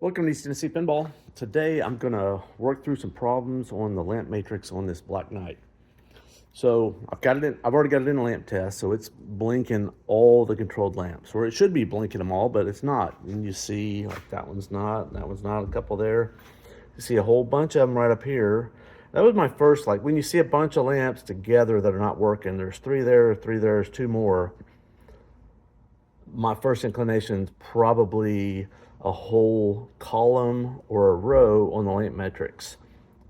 Welcome to East Tennessee Pinball. Today I'm going to work through some problems on the lamp matrix on this Black Knight. So I've already got it in a lamp test, so it's blinking all the controlled lamps, or it should be blinking them all, but it's not. And you see, like that one's not, a couple there. You see a whole bunch of them right up here. That was my first, like when you see a bunch of lamps together that are not working, there's three there's two more. My first inclination is probably a whole column or a row on the lamp matrix,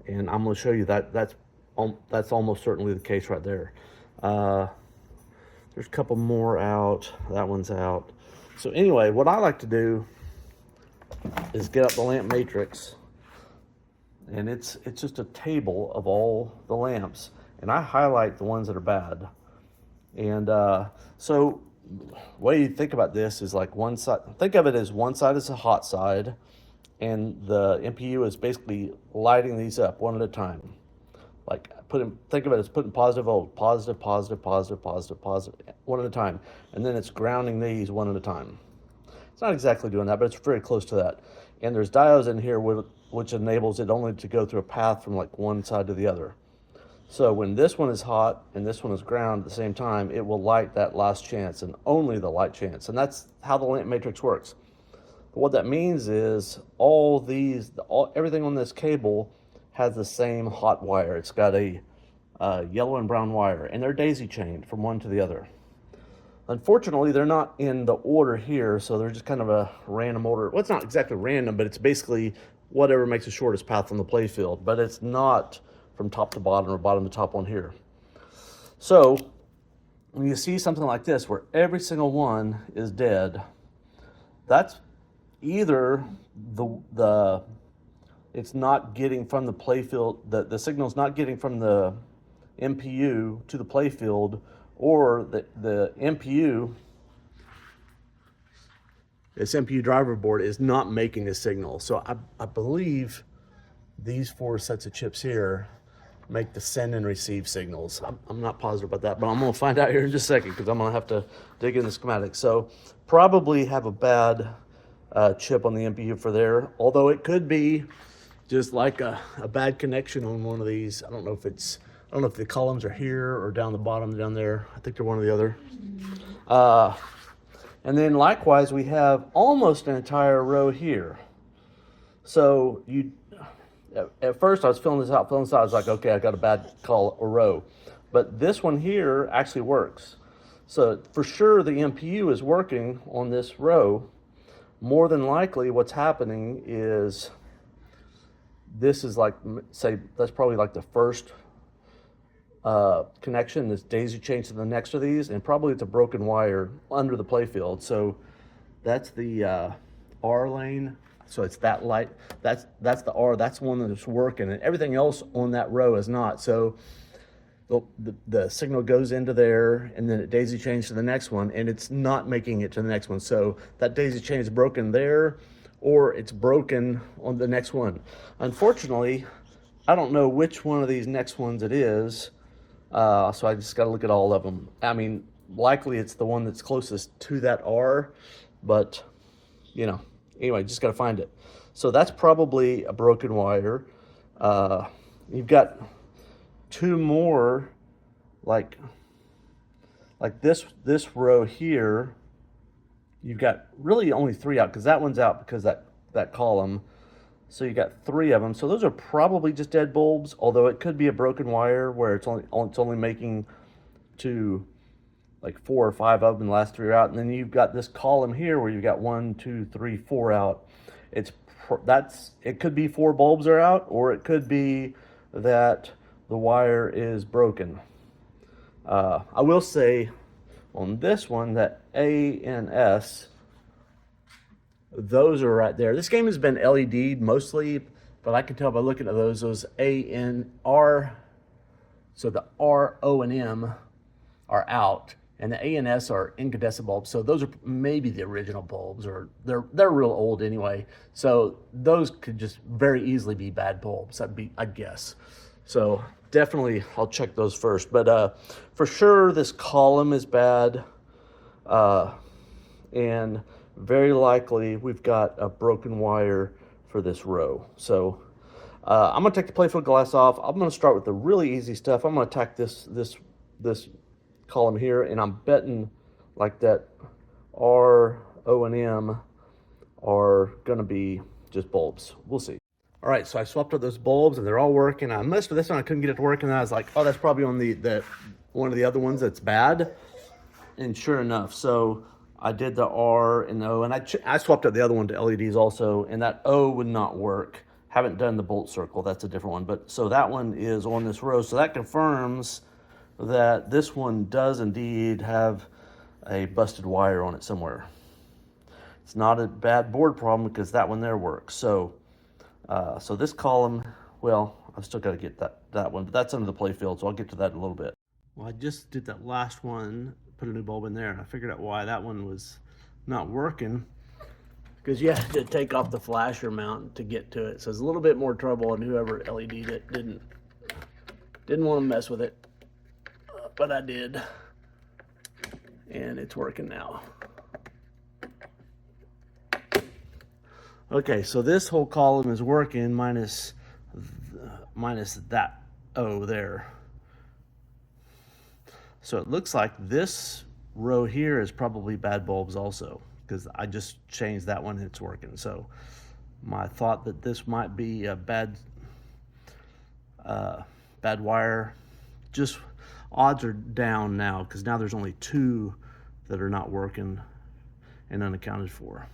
and I'm going to show you that that's almost certainly the case right there. There's a couple more out. That one's out. So anyway, what I like to do is get up the lamp matrix, and it's just a table of all the lamps, and I highlight the ones that are bad. And so the way you think about this is like one side, think of it as one side is a hot side, and the MPU is basically lighting these up one at a time. Like think of it as putting positive volt, positive, one at a time, and then it's grounding these one at a time. It's not exactly doing that, but it's very close to that. And there's diodes in here which enables it only to go through a path from like one side to the other. So when this one is hot and this one is ground at the same time, it will light that last chance and only the light chance. And that's how the lamp matrix works. But what that means is everything on this cable has the same hot wire. It's got a yellow and brown wire, and they're daisy chained from one to the other. Unfortunately, they're not in the order here, so they're just kind of a random order. Well, it's not exactly random, but it's basically whatever makes the shortest path from the play field, but it's not from top to bottom or bottom to top on here. So when you see something like this where every single one is dead, that's either it's not getting from the playfield, the signal's not getting from the MPU to the playfield, or the MPU, this MPU driver board is not making this signal. So I believe these four sets of chips here make the send and receive signals. I'm not positive about that, but I'm going to find out here in just a second because I'm going to have to dig in the schematics. So probably have a bad chip on the MPU for there, although it could be just like a bad connection on one of these. I don't know if the columns are here or down the bottom down there. I think they're one or the other. And then likewise, we have almost an entire row here. So at first I was filling this out. I was like, okay, I got a bad call or row. But this one here actually works. So for sure the MPU is working on this row. More than likely what's happening is this is like, say, that's probably like the first connection, this daisy chain to the next of these, and probably it's a broken wire under the playfield. So that's the R lane. So it's that light, that's the R, that's the one that's working, and everything else on that row is not. So the signal goes into there, and then it daisy chains to the next one, and it's not making it to the next one. So that daisy chain is broken there, or it's broken on the next one. Unfortunately, I don't know which one of these next ones it is, so I just got to look at all of them. I mean, likely it's the one that's closest to that R, but, you know, anyway, just got to find it. So that's probably a broken wire. You've got two more, like this row here. You've got really only three out because that one's out because that column. So you got three of them. So those are probably just dead bulbs, although it could be a broken wire where it's only making to like 4 or 5 of them, the last 3 are out. And then you've got this column here where you've got 1, 2, 3, 4 out. It could be 4 bulbs are out, or it could be that the wire is broken. I will say on this one that A and S, those are right there. This game has been LED'd mostly, but I can tell by looking at those A and R, so the R, O, and M are out, and the A and S are incandescent bulbs. So those are maybe the original bulbs, or they're real old anyway. So those could just very easily be bad bulbs, I'd guess. So definitely I'll check those first. But for sure this column is bad. And very likely we've got a broken wire for this row. So I'm gonna take the playfield glass off. I'm gonna start with the really easy stuff. I'm gonna attack this column here, and I'm betting like that R, O, and M are gonna be just bulbs. We'll see. All right, so I swapped out those bulbs and they're all working. I messed with this one, I couldn't get it to work, and I was like, oh, that's probably on the one of the other ones that's bad. And sure enough, so I did the R and O, and I swapped out the other one to LEDs also, and that O would not work. Haven't done the bolt circle, that's a different one. But so that one is on this row, so that confirms that this one does indeed have a busted wire on it somewhere. It's not a bad board problem because that one there works. So so this column, well, I've still got to get that one, but that's under the playfield, so I'll get to that in a little bit. Well, I just did that last one, put a new bulb in there, and I figured out why that one was not working, because you had to take off the flasher mount to get to it. So it's a little bit more trouble, and whoever LED'd it didn't want to mess with it, but I did, and it's working now. Okay, so this whole column is working minus that O there. So it looks like this row here is probably bad bulbs also, because I just changed that one and it's working. So my thought that this might be a bad wire, just odds are down now, because now there's only 2 that are not working and unaccounted for.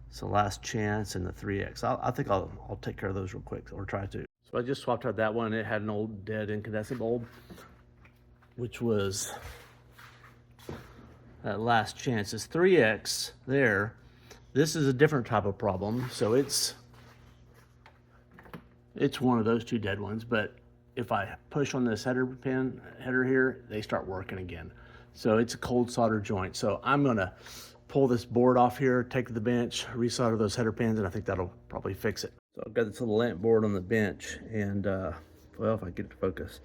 So last chance and the 3X. I think I'll take care of those real quick, or try to. So I just swapped out that one. It had an old dead incandescent bulb, which was that last chance. It's 3X there. This is a different type of problem. So it's one of those 2 dead ones, but if I push on this header here, they start working again. So it's a cold solder joint. So I'm gonna pull this board off here, take to the bench, resolder those header pins, and I think that'll probably fix it. So I've got this little lamp board on the bench, and well, if I get it to focus,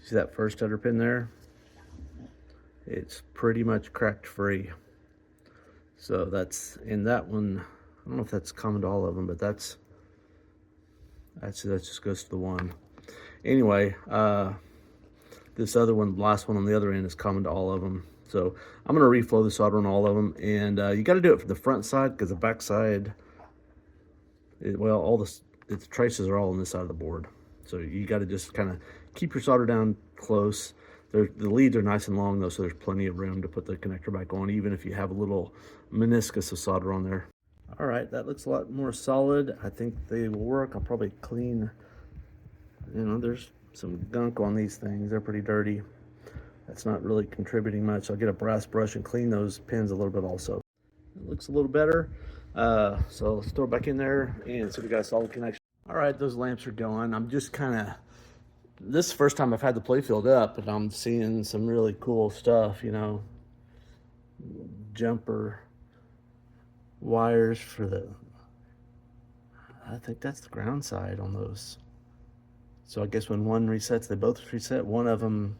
see that first header pin there? It's pretty much cracked free. So that's in that one. I don't know if that's common to all of them, but that just goes to the one. Anyway, this other one, last one on the other end, is common to all of them. So I'm going to reflow the solder on all of them, and you got to do it for the front side, because the back side, well, all the traces are all on this side of the board. So you got to just kind of keep your solder down close. The leads are nice and long though, so there's plenty of room to put the connector back on, even if you have a little meniscus of solder on there. All right, that looks a lot more solid. I think they will work. I'll probably clean, there's some gunk on these things. They're pretty dirty. That's not really contributing much. I'll get a brass brush and clean those pins a little bit also. It looks a little better. So let's throw it back in there and see if we got a solid connection. All right, those lamps are going. I'm just this is the first time I've had the playfield up, and I'm seeing some really cool stuff, jumper wires for I think that's the ground side on those. So I guess when one resets, they both reset. One of them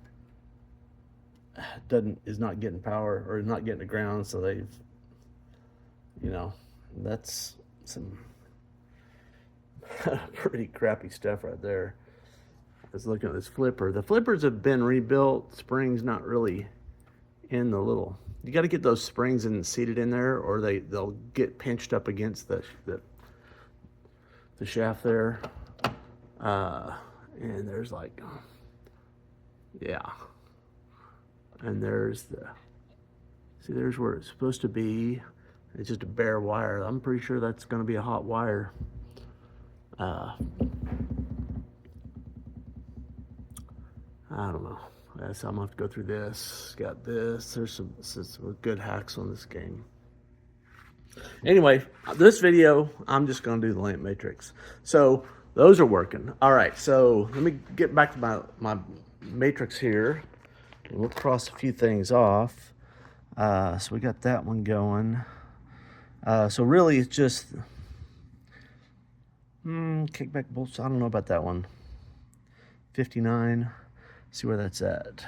is not getting power, or not getting the ground, so they've, that's some pretty crappy stuff right there. Let's look at this flipper. The flippers have been rebuilt. Springs not really in the little. You got to get those springs seated in there, or they'll get pinched up against the shaft there. And there's yeah. And there's there's where it's supposed to be. It's just a bare wire. I'm pretty sure that's going to be a hot wire. I don't know. So I'm gonna have to go through this. Got this. There's some good hacks on this game. Anyway, this video, I'm just gonna do the lamp matrix. So those are working. All right, so let me get back to my matrix here. We'll cross a few things off. So we got that one going. So really it's just kickback bolts. I don't know about that one. 59. See where that's at.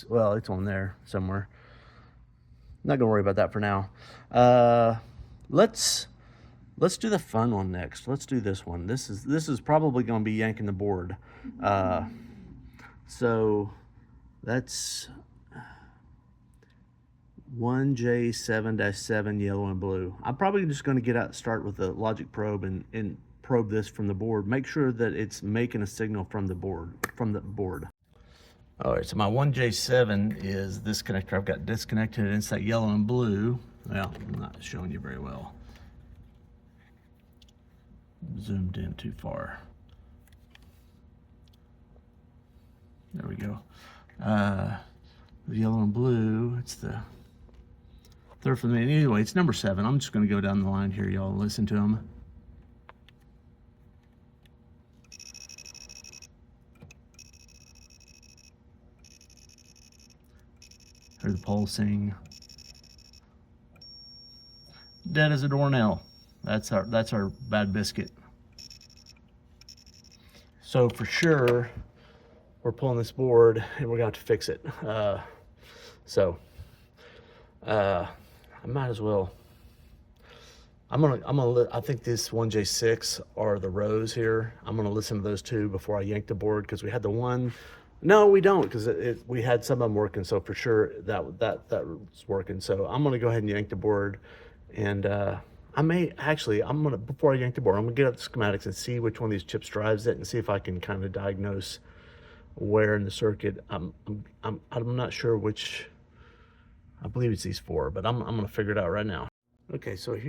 Well, it's on there somewhere. Not gonna worry about that for now. Let's do the fun one next. Let's do this one. This is probably gonna be yanking the board. So that's 1J7-7 yellow and blue. I'm probably just going to start with the logic probe and probe this from the board. Make sure that it's making a signal from the board. All right, so my 1J7 is this connector. I've got disconnected. It's that yellow and blue. Well, I'm not showing you very well. Zoomed in too far. There we go. The yellow and blue, it's the third from the anyway, it's number 7. I'm just going to go down the line here, y'all, and listen to them. Hear the pulsing. Dead as a doornail. That's our bad biscuit. So for sure, we're pulling this board and we're going to have to fix it. I might as well. I think this 1J6 are the rows here. I'm gonna listen to those two before I yank the board, because we had the one. No, we don't, because we had some of them working. So for sure that was working. So I'm gonna go ahead and yank the board, and before I yank the board, I'm gonna get up the schematics and see which one of these chips drives it, and see if I can kind of diagnose where in the circuit. I'm not sure which. I believe it's these 4, but I'm gonna figure it out right now. Okay, so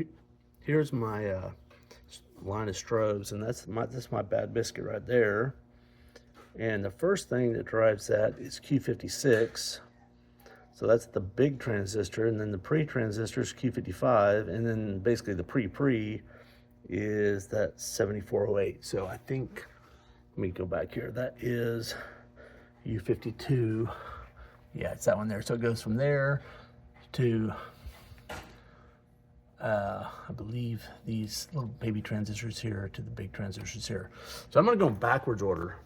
here's my line of strobes, and that's my bad biscuit right there. And the first thing that drives that is Q56. So that's the big transistor, and then the pre-transistor is Q55, and then basically the pre is that 7408. So I think, let me go back here. That is U52. Yeah, it's that one there. So it goes from there to, I believe, these little baby transistors here to the big transistors here. So I'm going to go in backwards order.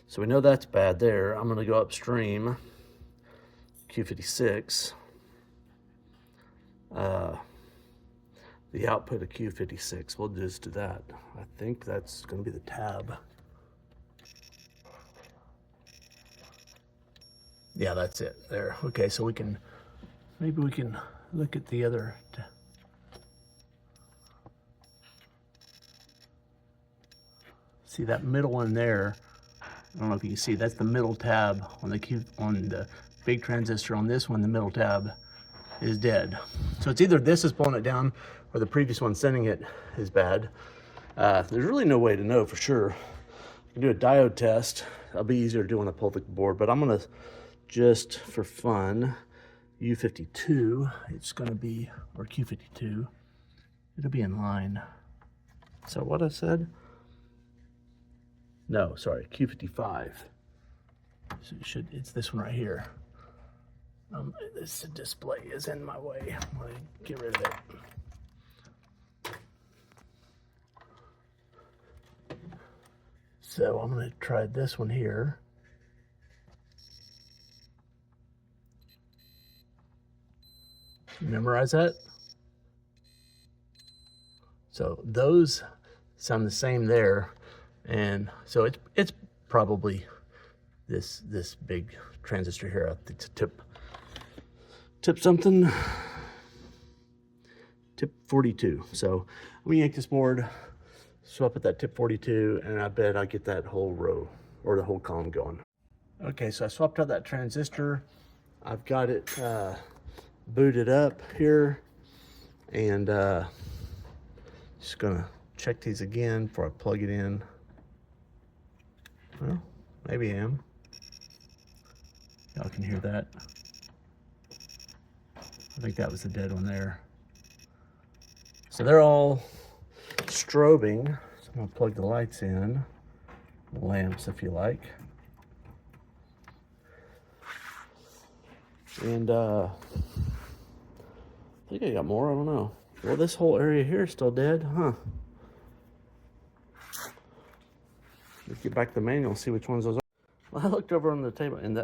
So we know that's bad there. I'm going to go upstream, Q56. The output of Q56, we'll just do that. I think that's going to be the tab. Yeah, that's it there. Okay, so maybe we can look at the other. See that middle one there? I don't know if you can see, that's the middle tab on the big transistor. On this one, the middle tab is dead. So it's either this is pulling it down or the previous one sending it is bad. There's really no way to know for sure. You can do a diode test. It'll be easier to do when I pull the board, but I'm gonna, just for fun, U52, it's gonna be, or Q52, it'll be in line. So what I said? No, sorry, Q55. So it's this one right here. This display is in my way. I'm gonna get rid of it. So I'm gonna try this one here. Memorize that. So those sound the same there, and so it's probably this big transistor here. I think it's a tip something, tip 42. So I'm gonna yank this board, swap at that tip 42, and I bet I get that whole row or the whole column going. Okay, so I swapped out that transistor. I've got it booted up here, and just gonna check these again before I plug it in. Well, maybe I am. Y'all can hear that. I think that was the dead one there. So they're all strobing. So I'm gonna plug the lights in, lamps if you like. And I think I got more, I don't know. Well, this whole area here is still dead, huh? Let's get back to the manual and see which ones those are. Well, I looked over on the table, and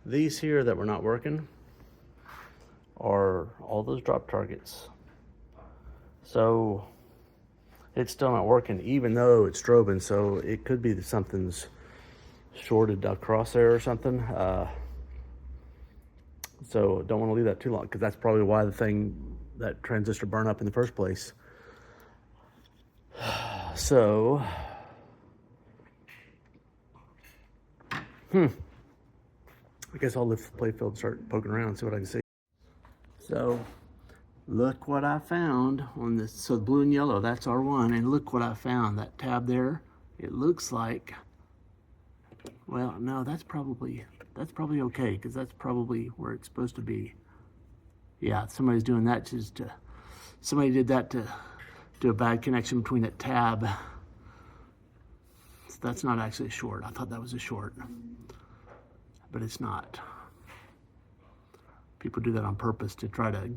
these here that were not working are all those drop targets. So it's still not working, even though it's strobing. So it could be that something's shorted across there or something. So don't want to leave that too long, because that's probably why that transistor burned up in the first place. So, I guess I'll lift the playfield and start poking around and see what I can see. So, look what I found on this. So the blue and yellow, that's R1, and look what I found. That tab there, it looks like, well, no, that's probably okay, because that's probably where it's supposed to be. Yeah, somebody's doing that somebody did that to do a bad connection between that tab. So that's not actually a short. I thought that was a short, but it's not. People do that on purpose to try to,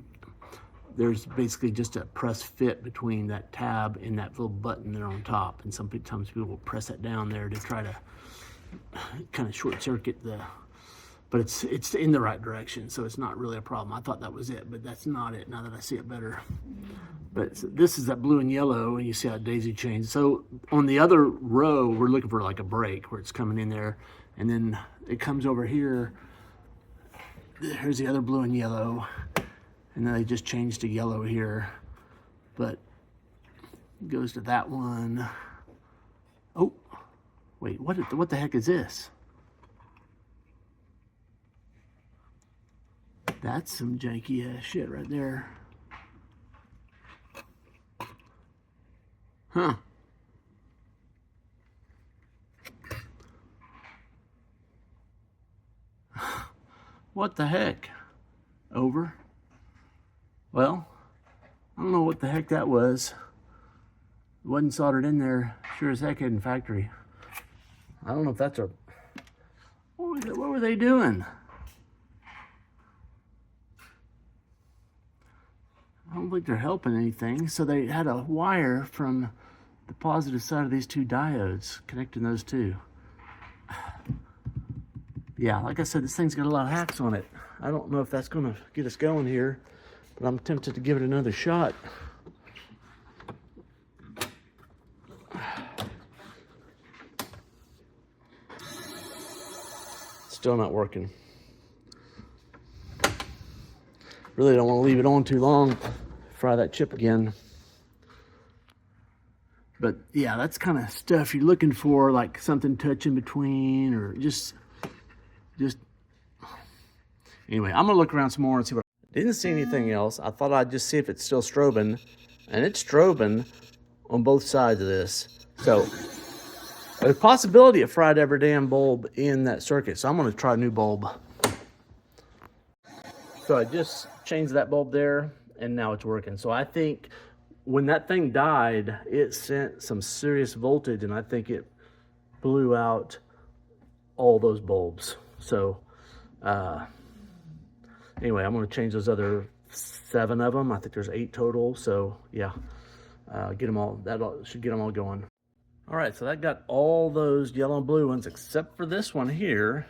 there's basically just a press fit between that tab and that little button there on top. And sometimes people will press that down there to try to kind of short circuit but it's in the right direction, so it's not really a problem. I thought that was it, but that's not it now that I see it better. But this is that blue and yellow, and you see how daisy chains. So on the other row, we're looking for like a break where it's coming in there, and then it comes over here. Here's the other blue and yellow, and then they just changed to yellow here, but it goes to that one. Oh, wait, what the heck is this? That's some janky ass shit right there. Huh. What the heck? Over? Well, I don't know what the heck that was. It wasn't soldered in there. Sure as heck in factory. I don't know if that's what were they doing? I don't think they're helping anything. So they had a wire from the positive side of these two diodes, connecting those two. Yeah, like I said, this thing's got a lot of hacks on it. I don't know if that's gonna get us going here, but I'm tempted to give it another shot. Still not working. Really don't want to leave it on too long. Fry that chip again. But yeah, that's kind of stuff you're looking for, like something touching between, or just anyway, I'm gonna look around some more and see what. Didn't see anything else. I thought I'd just see if it's still strobing, and it's strobing on both sides of this. So there's a possibility it fried every damn bulb in that circuit. So I'm gonna try a new bulb. So I just changed that bulb there, and now it's working. So I think when that thing died, it sent some serious voltage, and I think it blew out all those bulbs. So anyway, I'm going to change those other 7 of them. I think there's 8 total. So yeah, get them all. That should get them all going. All right, so that got all those yellow and blue ones except for this one here,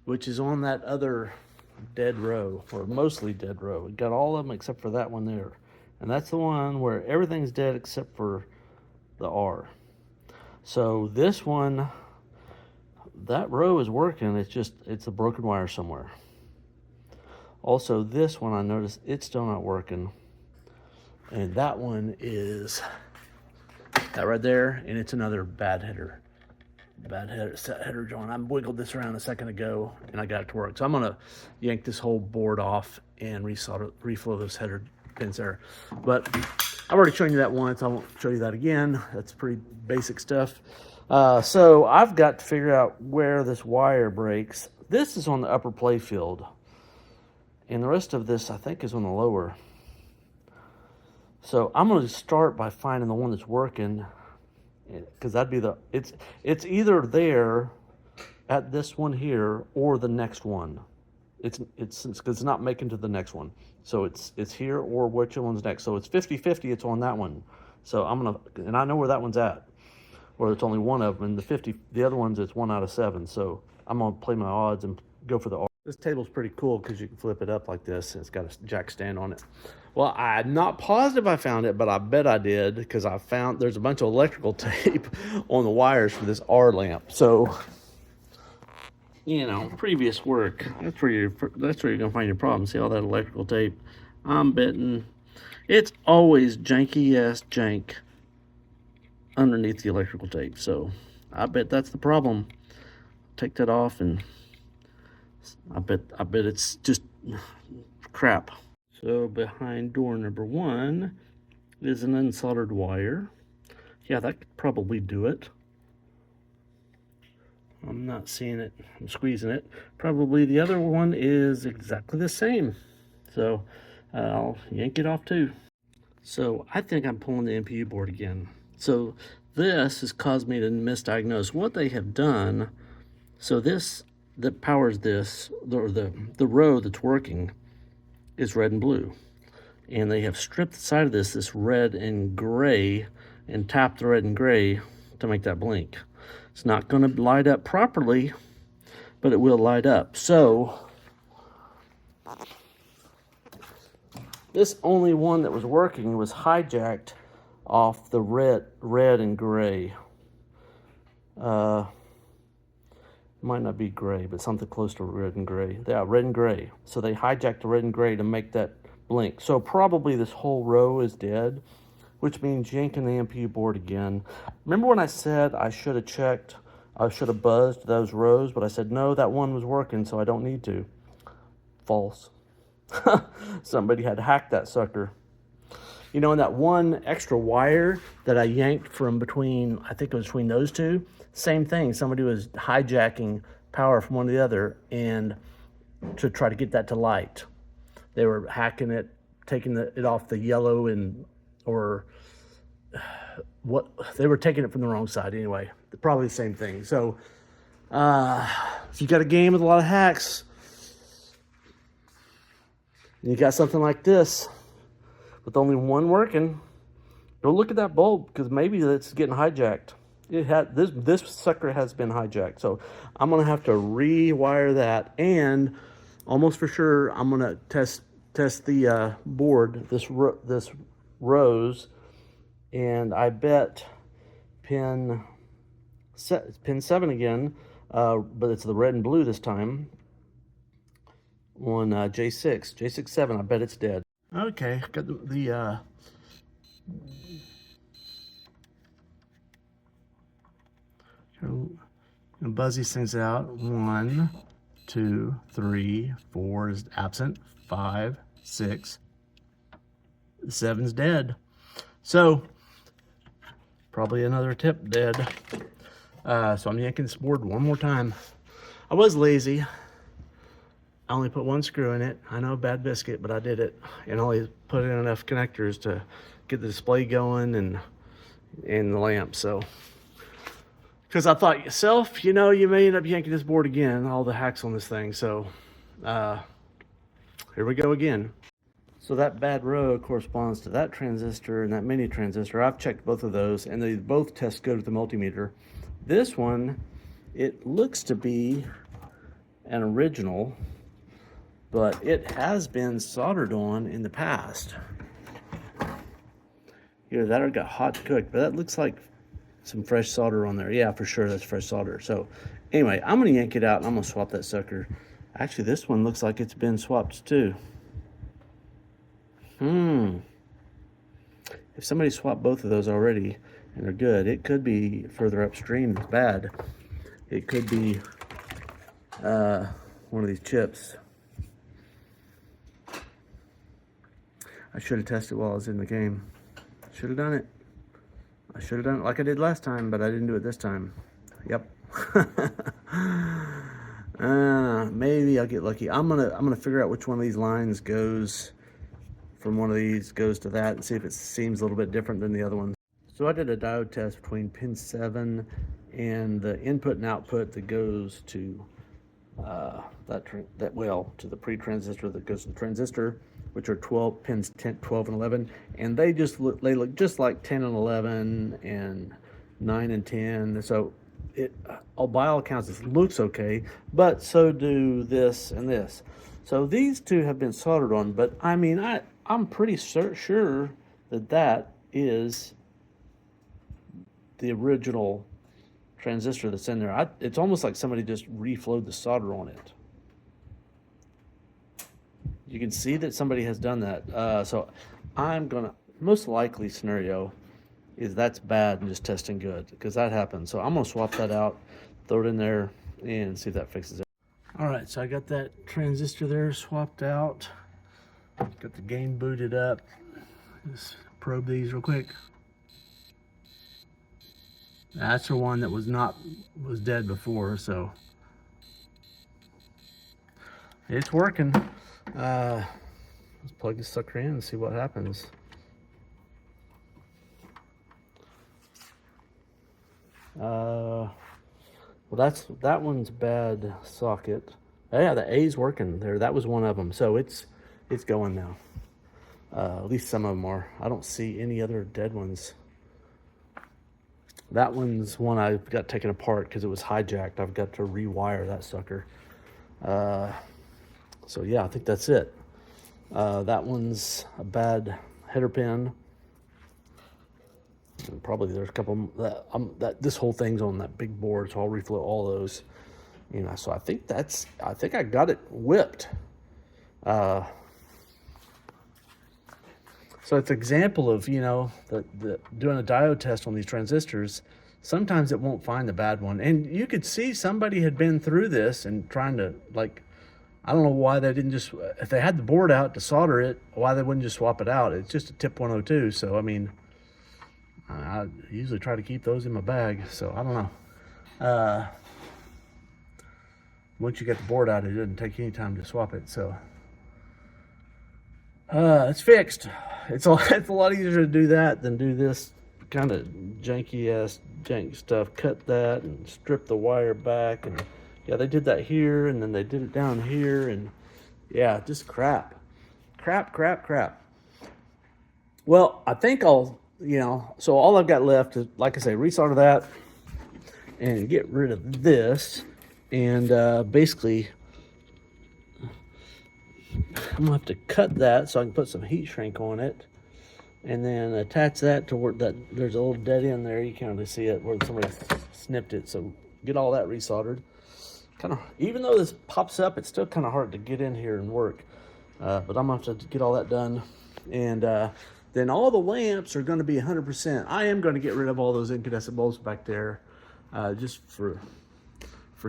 which is on that other dead row, or mostly dead row. It got all of them except for that one there, and that's the one where everything's dead except for the R. So this one, that row is working. It's a broken wire somewhere. Also, this one I noticed it's still not working, and that one is that right there, and it's another bad header joint. I wiggled this around a second ago and I got it to work. So I'm gonna yank this whole board off and reflow those header pins there. But I've already shown you that once. I won't show you that again. That's pretty basic stuff. So I've got to figure out where this wire breaks. This is on the upper play field, and the rest of this I think is on the lower. So I'm gonna start by finding the one that's working, because that'd be it's either there at this one here or the next one. It's because it's not making to the next one, so it's here or which one's next. So it's 50-50. It's on that one. So and I know where that one's at. or it's only one of them. And the other ones, it's 1 out of 7. So I'm gonna play my odds and go for the R. This table's pretty cool because you can flip it up like this, and it's got a jack stand on it. Well, I'm not positive I found it, but I bet I did, because I found there's a bunch of electrical tape on the wires for this R lamp. So, you know, previous work, that's where you're gonna find your problem. See all that electrical tape? I'm betting it's always janky ass jank underneath the electrical tape. So I bet that's the problem. Take that off, and I bet it's just crap. So behind door number 1 is an unsoldered wire. Yeah, that could probably do it. I'm not seeing it. I'm squeezing it. Probably the other one is exactly the same. So I'll yank it off too. So I think I'm pulling the NPU board again. So this has caused me to misdiagnose what they have done. So this that powers this, or the row that's working, is red and blue. And they have stripped the side of this red and gray, and tapped the red and gray to make that blink. It's not going to light up properly, but it will light up. So this only one that was working was hijacked off the red and gray. Might not be gray, but something close to red and gray. Yeah, red and gray. So they hijacked the red and gray to make that blink. So probably this whole row is dead, which means yanking the NPU board again. Remember when I said I should have checked, I should have buzzed those rows, but I said, no, that one was working, so I don't need to. False. Somebody had hacked that sucker. You know, and that one extra wire that I yanked from between, I think it was between those two, same thing. Somebody was hijacking power from one to the other, and to try to get that to light. They were hacking it, taking it off the yellow, or what, they were taking it from the wrong side anyway. Probably the same thing. So if you got a game with a lot of hacks, and you got something like this with only one working, don't look at that bulb, because maybe it's getting hijacked. It had this sucker has been hijacked. So I'm gonna have to rewire that, and almost for sure I'm gonna test the board, this rows, and I bet pin 7 again, but it's the red and blue this time on J6 7. I bet it's dead. Okay, got the gonna buzz these things out. 1, 2, 3, 4 is absent. 5, 6, 7's dead. So probably another tip dead. So I'm yanking this board one more time. I was lazy. I only put 1 screw in it. I know, bad biscuit, but I did it, and only put in enough connectors to get the display going and the lamp. So, because I thought, yourself, you know, you may end up yanking this board again, all the hacks on this thing. So here we go again. So that bad row corresponds to that transistor and that mini transistor. I've checked both of those, and they both test good with the multimeter. This one, it looks to be an original, but it has been soldered on in the past. Either that or got hot cooked, but that looks like some fresh solder on there. Yeah, for sure, that's fresh solder. So anyway, I'm gonna yank it out, and I'm gonna swap that sucker. Actually, this one looks like it's been swapped too. If somebody swapped both of those already and they're good, it could be further upstream. It's bad. It could be one of these chips. I should have tested while I was in the game. Should have done it. I should have done it like I did last time, but I didn't do it this time. Yep. Maybe I'll get lucky. I'm gonna figure out which one of these lines goes from one of these goes to that, and see if it seems a little bit different than the other one. So I did a diode test between pin 7 and the input and output that goes to to the pre-transistor that goes to the transistor, which are 12 pins, 10, 12 and 11, and they look just like 10 and 11, and 9 and 10. So it, by all accounts, it looks okay, but so do this and this. So these two have been soldered on, but I mean, I'm pretty sure that that is the original transistor that's in there. It's almost like somebody just reflowed the solder on it. You can see that somebody has done that. So I'm gonna, most likely scenario is that's bad and just testing good, because that happens. So I'm gonna swap that out, throw it in there, and see if that fixes it. All right, so I got that transistor there swapped out. Got the game booted up. Just probe these real quick. That's the one that was dead before, so it's working. Let's plug this sucker in and see what happens. Well, that one's bad socket. Oh, yeah, the A's working there. That was one of them, so it's going now. At least some of them are. I don't see any other dead ones. That one's one I got taken apart because it was hijacked. I've got to rewire that sucker. So yeah, I think that's it. That one's a bad header pin. And probably there's a couple that this whole thing's on that big board, so I'll reflow all those. You know, so I think I got it whipped. So it's an example of, you know, doing a diode test on these transistors. Sometimes it won't find the bad one. And you could see somebody had been through this and trying to, like, I don't know why they didn't just, if they had the board out to solder it, why they wouldn't just swap it out. It's just a tip 102. So, I mean, I usually try to keep those in my bag. So, I don't know. Once you get the board out, it doesn't take any time to swap it. So, it's fixed. It's a lot easier to do that than do this kind of jank stuff. Cut that and strip the wire back, and yeah, they did that here, and then they did it down here, and yeah, just crap. Well, I think I'll, you know, so all I've got left is, like I say, resolder that and get rid of this, and basically I'm gonna have to cut that so I can put some heat shrink on it, and then attach that to where that there's a little dead end there. You can't really see it where somebody snipped it. So get all that resoldered. Kind of, even though this pops up, it's still kind of hard to get in here and work. But I'm gonna have to get all that done, and then all the lamps are going to be 100%. I am going to get rid of all those incandescent bulbs back there, just for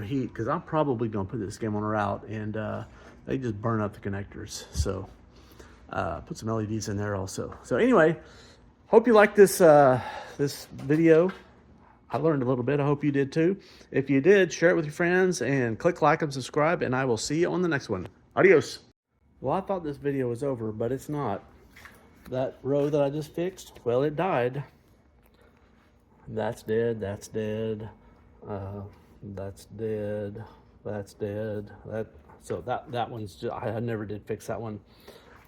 heat, because I'm probably going to put this game on a route, and they just burn up the connectors. So put some LEDs in there also. So anyway, hope you like this this video. I learned a little bit. I hope you did too. If you did, share it with your friends and click like and subscribe, and I will see you on the next one. Adios. Well, I thought this video was over, but it's not. That row that I just fixed, well, it died. That's dead. That's dead. That's dead. That's dead. So that one's just, I never did fix that one.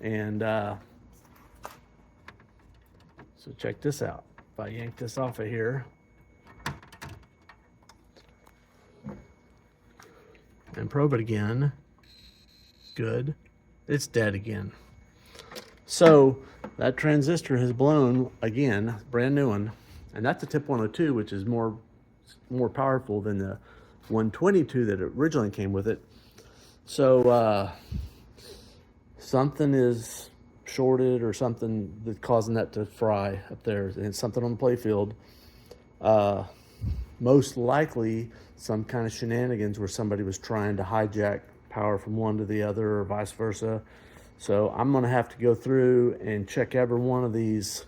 And so check this out. If I yank this off of here and probe it again, good, it's dead again. So that transistor has blown again, brand new one, and that's a tip 102, which is more powerful than the 122 that originally came with it. So something is shorted or something that's causing that to fry up there, and it's something on the playfield. Most likely some kind of shenanigans where somebody was trying to hijack power from one to the other or vice versa. So I'm gonna have to go through and check every one of these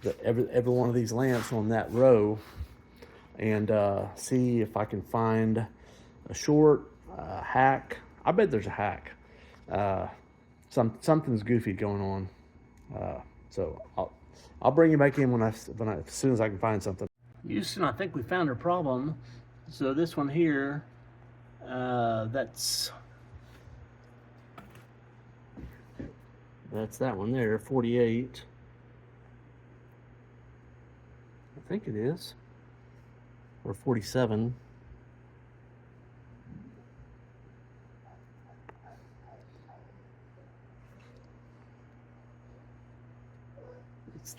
lamps on that row, and see if I can find a short, hack. I bet there's a hack. Something's goofy going on. So I'll bring you back in as soon as I can find something. Houston, I think we found our problem. So this one here, that's that one there, 48. I think it is, or 47.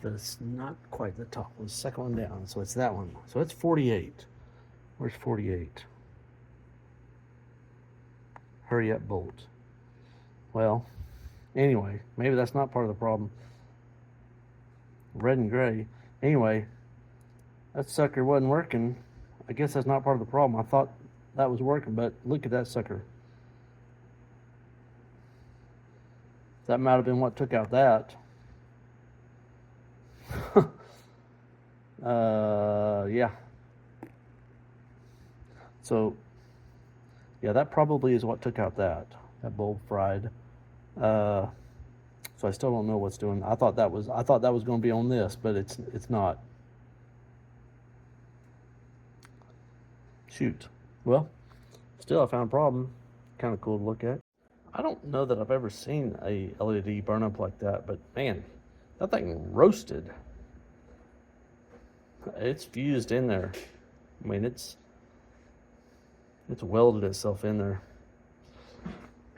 It's not quite the top one, the second one down, so it's that one. So it's 48. Where's 48? Hurry up, bolt. Well, anyway, maybe that's not part of the problem. Red and gray. Anyway, that sucker wasn't working. I guess that's not part of the problem. I thought that was working, but look at that sucker. That might have been what took out that. Yeah. So, yeah, that probably is what took out that bulb fried. So I still don't know what's doing. I thought that was going to be on this, but it's not. Shoot. Well, still I found a problem. Kind of cool to look at. I don't know that I've ever seen a LED burn up like that, but man, that thing roasted. It's fused in there. I mean, it's welded itself in there.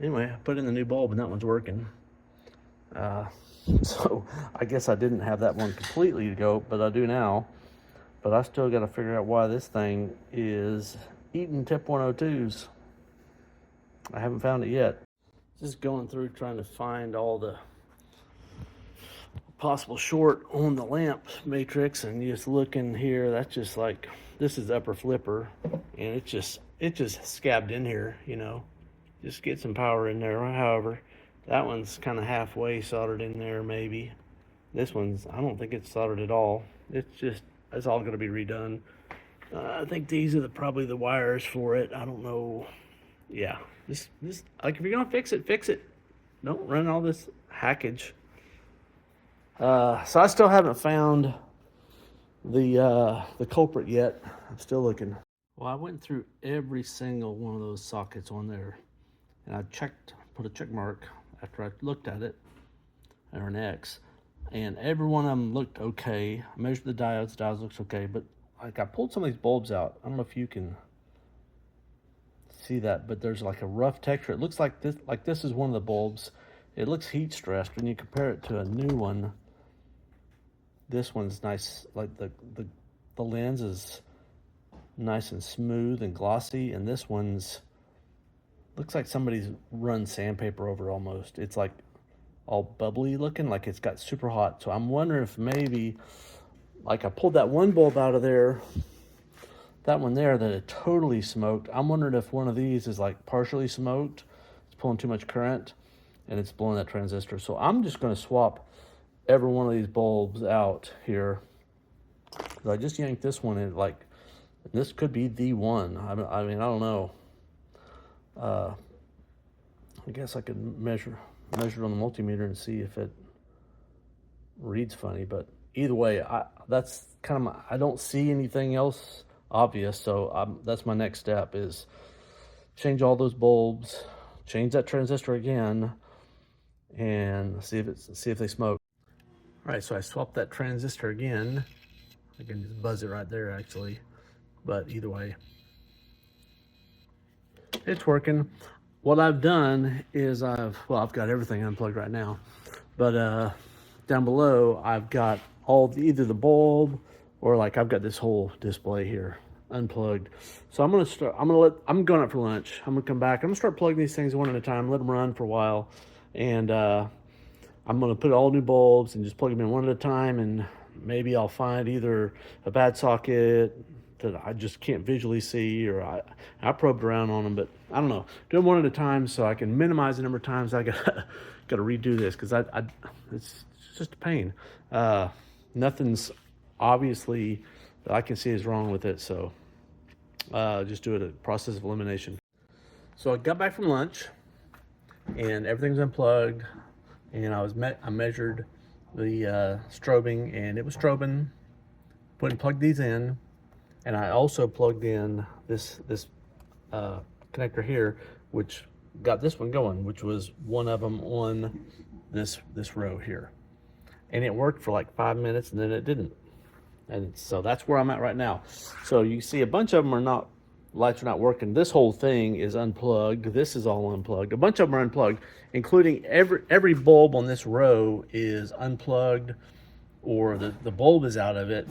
Anyway, I put in the new bulb and that one's working. So I guess I didn't have that one completely to go, but I do now. But I still got to figure out why this thing is eating tip 102s. I haven't found it yet. Just going through trying to find all the possible short on the lamp matrix, and just looking here, that's just like, this is upper flipper, and it just scabbed in here, you know. Just get some power in there. However, that one's kind of halfway soldered in there, maybe. This one's, I don't think it's soldered at all. It's all going to be redone. I think these are probably the wires for it. I don't know. Yeah, just like, if you're gonna fix it, fix it. Don't run all this hackage. So I still haven't found the culprit yet. I'm still looking. Well, I went through every single one of those sockets on there, and I put a check mark after I looked at it, or an X, and every one of them looked okay. I measured the diodes. The diodes looks okay, but like, I pulled some of these bulbs out. I don't know if you can see that, but there's like a rough texture. It looks like this is one of the bulbs. It looks heat stressed when you compare it to a new one. This one's nice, like the lens is nice and smooth and glossy, and this one's looks like somebody's run sandpaper over it almost. It's like all bubbly looking, like it's got super hot. So I'm wondering if maybe, like, I pulled that one bulb out of there, that one there that it totally smoked. I'm wondering if one of these is like partially smoked. It's pulling too much current and it's blowing that transistor. So I'm just going to swap every one of these bulbs out here. I just yanked this one in, like, this could be the one. I mean, I don't know. I guess I could measure it on the multimeter and see if it reads funny, but either way, that's kind of I don't see anything else obvious, so that's my next step, is change all those bulbs, change that transistor again, and see if they smoke. All right, so I swapped that transistor again. I can just buzz it right there, actually, but either way, it's working. What I've done is I've got everything unplugged right now, but down below I've got either the bulb or, like, I've got this whole display here unplugged. So I'm going out for lunch. I'm gonna come back. I'm gonna start plugging these things one at a time, let them run for a while, and I'm gonna put all new bulbs and just plug them in one at a time, and maybe I'll find either a bad socket that I just can't visually see, or I probed around on them, but I don't know. Do them one at a time so I can minimize the number of times I gotta redo this, because it's just a pain. Nothing's obviously that I can see is wrong with it, so just do it a process of elimination. So I got back from lunch and everything's unplugged, and I measured the strobing, and it was strobing. Plugged these in, and I also plugged in this connector here, which got this one going, which was one of them on this row here, and it worked for like 5 minutes, and then it didn't. And so that's where I'm at right now. So you see a bunch of them are not, lights are not working. This whole thing is unplugged. This is all unplugged. A bunch of them are unplugged, including every bulb on this row is unplugged, or the bulb is out of it,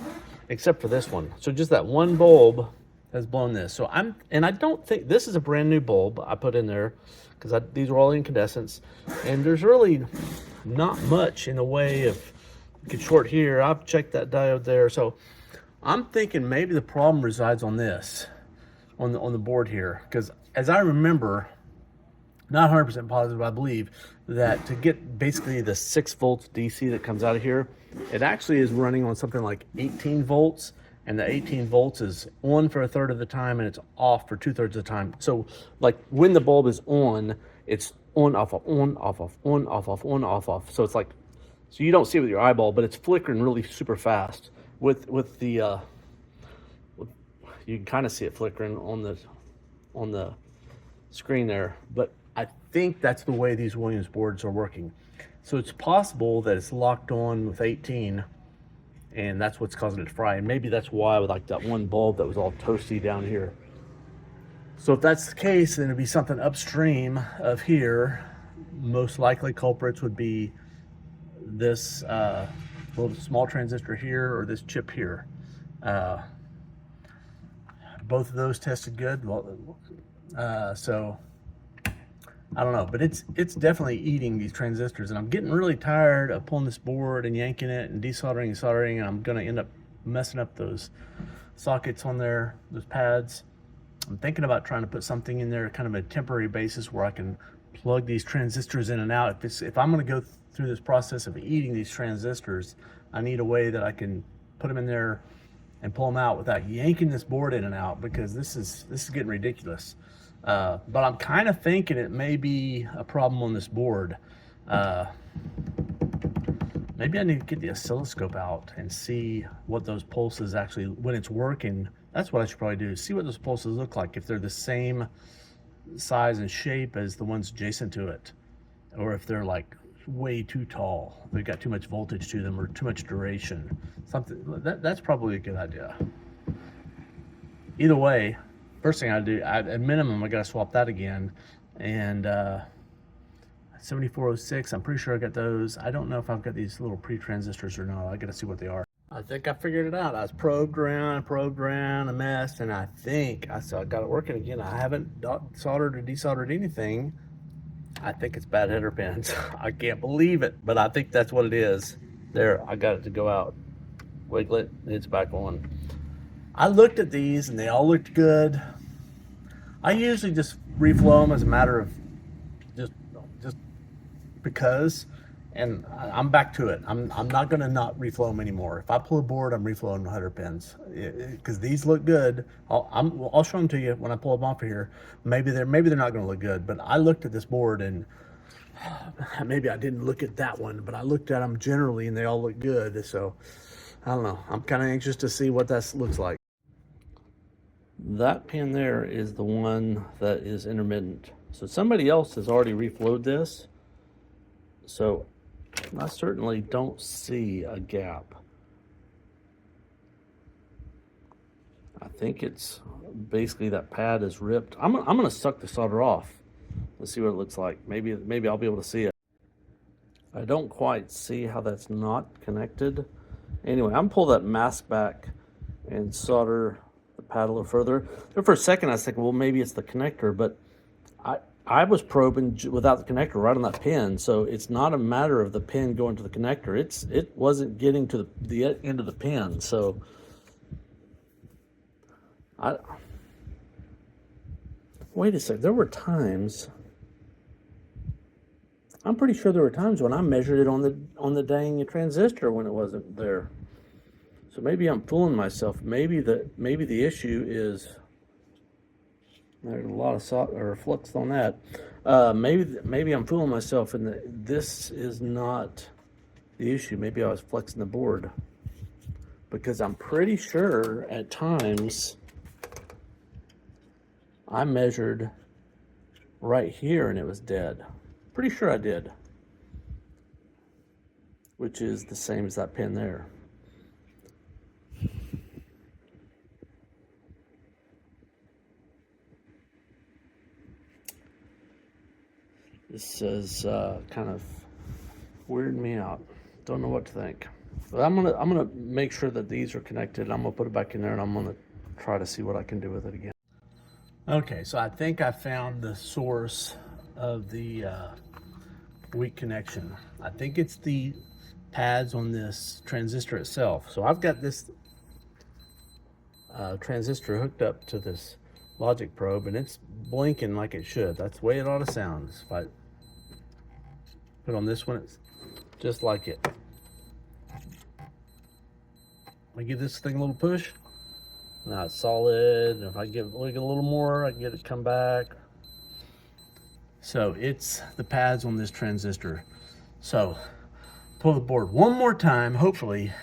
except for this one. So just that one bulb has blown this. So I don't think, this is a brand new bulb I put in there, because these are all incandescents, and there's really not much in the way of, you can short here. I've checked that diode there. So I'm thinking maybe the problem resides on this, on the board here, because as I remember, not 100% positive, I believe that to get basically the 6 volts DC that comes out of here, it actually is running on something like 18 volts, and the 18 volts is on for 1/3 of the time and it's off for 2/3 of the time. So like when the bulb is on, it's on, off, off, on, off, off, on, off, off, on, off, off. So it's like, so you don't see it with your eyeball, but it's flickering really super fast. With the, you can kind of see it flickering on the screen there, but I think that's the way these Williams boards are working. So it's possible that it's locked on with 18, and that's what's causing it to fry. And maybe that's why, with like that one bulb that was all toasty down here. So if that's the case, then it'd be something upstream of here. Most likely culprits would be this little small transistor here, or this chip here. Both of those tested good. So I don't know, but it's definitely eating these transistors, and I'm getting really tired of pulling this board and yanking it and desoldering and soldering, and I'm gonna end up messing up those sockets on there, those pads. I'm thinking about trying to put something in there, kind of a temporary basis, where I can plug these transistors in and out. If I'm gonna go through this process of eating these transistors, I need a way that I can put them in there and pull them out without yanking this board in and out, because this is getting ridiculous. But I'm kind of thinking it may be a problem on this board. Maybe I need to get the oscilloscope out and see what those pulses actually, when it's working. That's what I should probably do, see what those pulses look like, if they're the same size and shape as the ones adjacent to it, or if they're like way too tall, they've got too much voltage to them, or too much duration. Something that's probably a good idea. Either way, first thing I do, at minimum, I gotta swap that again. And 7406, I'm pretty sure I got those. I don't know if I've got these little pre-transistors or not. I gotta see what they are. I think I figured it out. I was probed around, a mess, and I think I got it working again. I haven't soldered or desoldered anything. I think it's bad header pins. I can't believe it, but I think that's what it is. There, I got it to go out. Wiggle it, it's back on. I looked at these and they all looked good. I usually just reflow them as a matter of just because, and I'm back to it. I'm not gonna not reflow them anymore. If I pull a board, I'm reflowing header pins, because these look good. I'll show them to you when I pull them off of here. Maybe they're not gonna look good, but I looked at this board, and maybe I didn't look at that one, but I looked at them generally and they all look good. So I don't know. I'm kind of anxious to see what that looks like. That pin there is the one that is intermittent. So somebody else has already reflowed this. So I certainly don't see a gap. I think it's basically that pad is ripped. I'm gonna suck the solder off. Let's see what it looks like. Maybe I'll be able to see it. I don't quite see how that's not connected. Anyway, I'm gonna pull that mask back and solder the pad a little further. There for a second I was thinking, well, maybe it's the connector, but I was probing without the connector right on that pin, so it's not a matter of the pin going to the connector. It wasn't getting to the end of the pin, so wait a sec. There were times, I'm pretty sure there were times when I measured it on the dang transistor when it wasn't there. So maybe I'm fooling myself. Maybe the issue is, there's a lot of flux on that. Maybe I'm fooling myself, and this is not the issue. Maybe I was flexing the board, because I'm pretty sure at times I measured right here and it was dead. Pretty sure I did, which is the same as that pin there. This is kind of weirding me out. Don't know what to think. But I'm gonna make sure that these are connected. I'm gonna put it back in there, and I'm gonna try to see what I can do with it again. Okay, so I think I found the source of the weak connection. I think it's the pads on this transistor itself. So I've got this transistor hooked up to this logic probe, and it's blinking like it should. That's the way it ought to sound. If I put on this one, it's just like it. I give this thing a little push. Now it's solid. And if I give it a little more, I can get it to come back. So it's the pads on this transistor. So pull the board one more time, hopefully,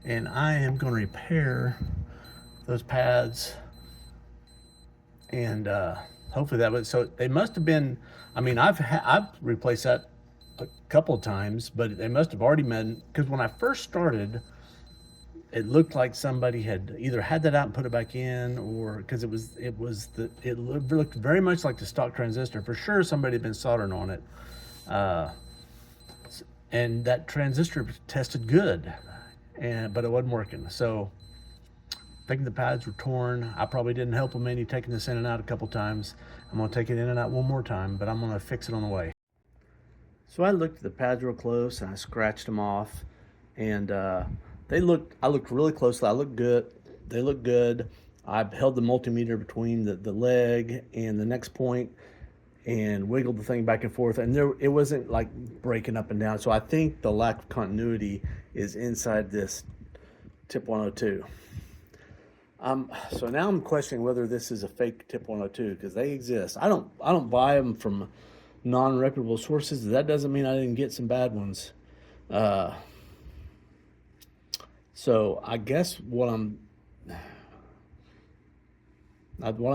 and I am going to repair those pads, and hopefully that was, so they must have been, I mean, I've replaced that a couple of times, but they must have already been, because when I first started, it looked like somebody had either had that out and put it back in, or because it looked very much like the stock transistor. For sure somebody had been soldering on it, and that transistor tested good, but it wasn't working. So thinking the pads were torn. I probably didn't help them any taking this in and out a couple times. I'm going to take it in and out one more time, but I'm going to fix it on the way. So I looked at the pads real close, and I scratched them off, and I looked really closely. I looked good. They looked good. I held the multimeter between the leg and the next point and wiggled the thing back and forth, and it wasn't like breaking up and down. So I think the lack of continuity is inside this tip 102. So now I'm questioning whether this is a fake tip 102, because they exist. I don't buy them from non-reputable sources. That doesn't mean I didn't get some bad ones. So I guess what I'm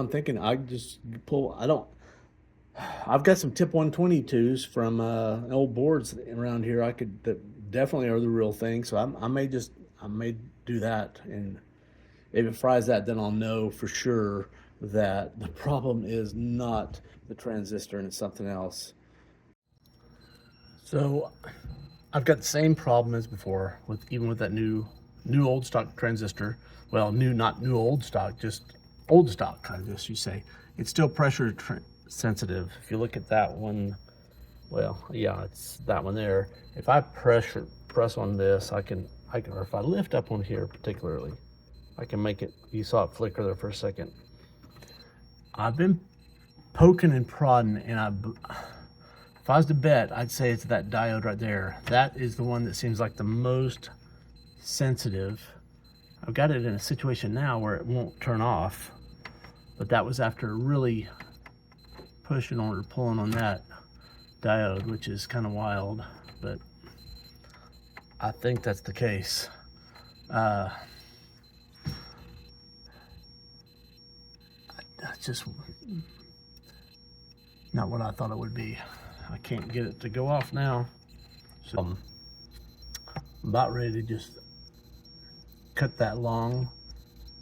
thinking, I've got some tip 122s from old boards around here. That definitely are the real thing. So I may do that, and if it fries that, then I'll know for sure that the problem is not the transistor and it's something else. So I've got the same problem as before even with that new old stock transistor. Well, not new old stock, just old stock, I guess you say. It's still pressure sensitive. If you look at that one, well, yeah, it's that one there. If I press on this, I can, or if I lift up on here particularly, I can make it, you saw it flicker there for a second. I've been poking and prodding, and if I was to bet, I'd say it's that diode right there. That is the one that seems like the most sensitive. I've got it in a situation now where it won't turn off, but that was after really pushing on or pulling on that diode, which is kind of wild, but I think that's the case. That's just not what I thought it would be. I can't get it to go off now, so I'm about ready to just cut that long,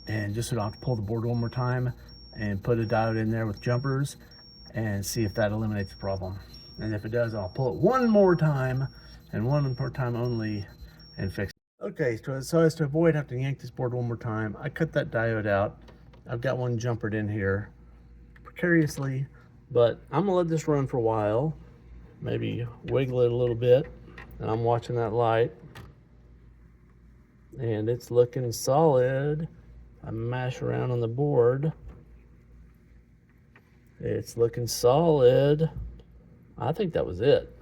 and just so I don't have to pull the board one more time and put a diode in there with jumpers and see if that eliminates the problem. And if it does, I'll pull it one more time, and one more time only, and fix it. Okay, so as to avoid having to yank this board one more time, I cut that diode out. I've got one jumpered in here precariously, but I'm gonna let this run for a while, maybe wiggle it a little bit, and I'm watching that light, and it's looking solid. I mash around on the board. It's looking solid. I think that was it.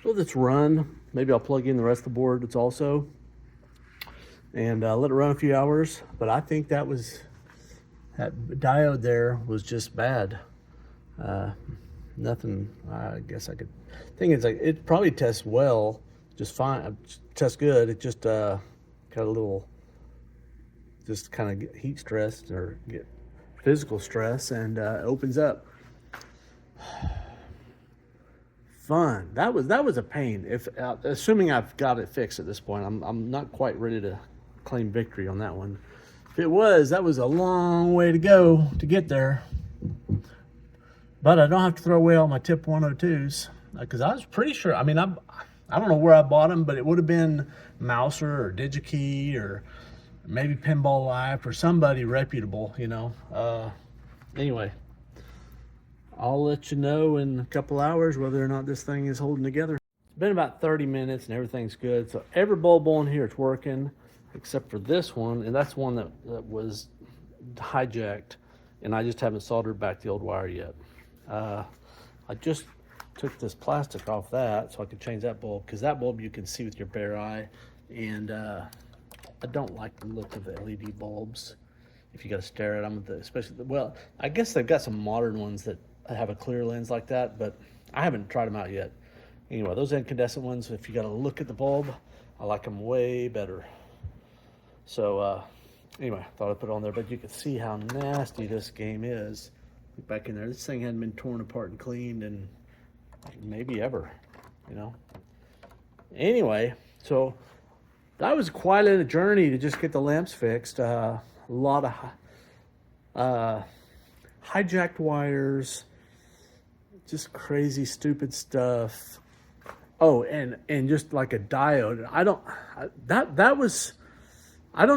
So let's run. Maybe I'll plug in the rest of the board. It's also, and let it run a few hours. But I think that diode there was just bad. Nothing. I guess I could. Thing is, like, it probably tests well, just fine. Tests good. It just got a little, just kind of get heat stressed or get physical stress, and opens up. Fun. That was a pain. If assuming I've got it fixed at this point, I'm not quite ready to claim victory on that one. If it was, that was a long way to go to get there. But I don't have to throw away all my tip 102s because I was pretty sure. I mean, I don't know where I bought them, but it would have been Mouser or DigiKey or maybe Pinball Life or somebody reputable, you know. Anyway, I'll let you know in a couple hours whether or not this thing is holding together. It's been about 30 minutes and everything's good. So every bulb on here is working except for this one, and that's one that was hijacked, and I just haven't soldered back the old wire yet. I just took this plastic off that so I could change that bulb, because that bulb you can see with your bare eye, and I don't like the look of the LED bulbs if you got to stare at them, especially well, I guess they've got some modern ones that have a clear lens like that, but I haven't tried them out yet. Anyway, those incandescent ones, if you got to look at the bulb, I like them way better. So anyway, thought I'd put it on there, but you can see how nasty this game is. Look back in there, this thing hadn't been torn apart and cleaned in maybe ever, you know. Anyway, so that was quite a journey to just get the lamps fixed. A lot of hijacked wires, just crazy, stupid stuff. Oh, and just like a diode. I don't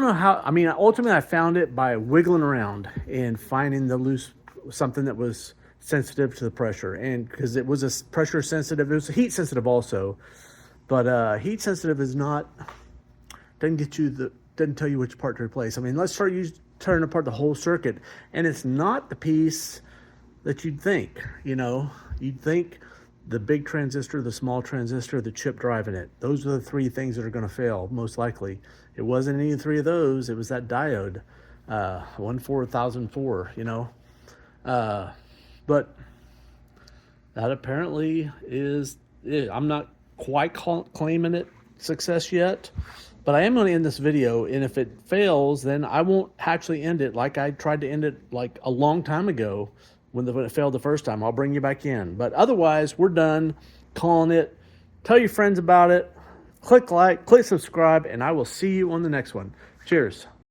know how. I mean, ultimately, I found it by wiggling around and finding something that was sensitive to the pressure, and because it was a pressure sensitive, it was a heat sensitive also, but heat sensitive is not, doesn't tell you which part to replace. I mean, let's start tearing apart the whole circuit, and it's not the piece that you'd think. You know, you'd think the big transistor, the small transistor, the chip driving it. Those are the three things that are going to fail most likely. It wasn't any of the three of those. It was that diode, 14004. You know. But that apparently is it. I'm not quite claiming it success yet, but I am going to end this video, and if it fails, then I won't actually end it like I tried to end it like a long time ago when it failed the first time. I'll bring you back in, but otherwise we're done calling it. Tell your friends about it, click like, click subscribe, and I will see you on the next one. Cheers.